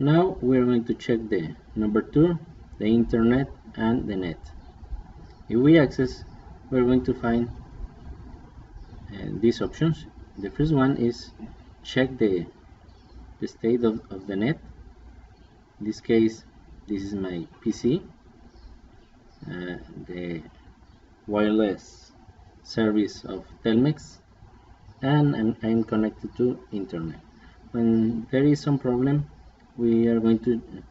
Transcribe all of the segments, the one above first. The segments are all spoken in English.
Now we're going to check the number 2, the internet and the net. If we access, we're going to find these options. The first one is check the state of the net. In this case, this is my PC, the wireless service of Telmex, and I'm connected to internet. When there is some problem, we are going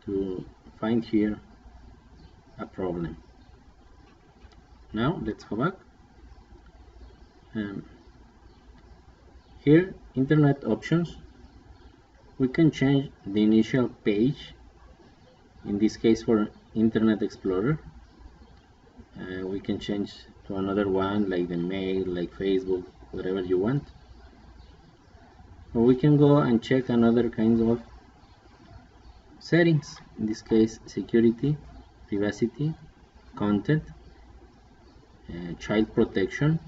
to find here a problem. Now let's go back. Here, internet options, we can change the initial page, in this case for Internet Explorer. We can change to another one, like the mail, like Facebook, whatever you want. Or we can go and check another kinds of settings, in this case security, privacy, content, child protection,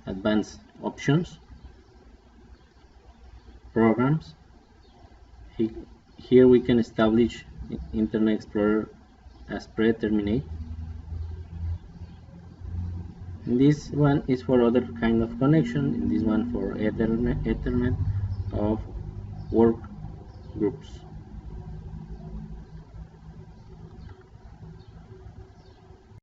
advanced options, programs. Here we can establish Internet Explorer as predetermined. And this one is for other kind of connection, and this one for Ethernet of work groups.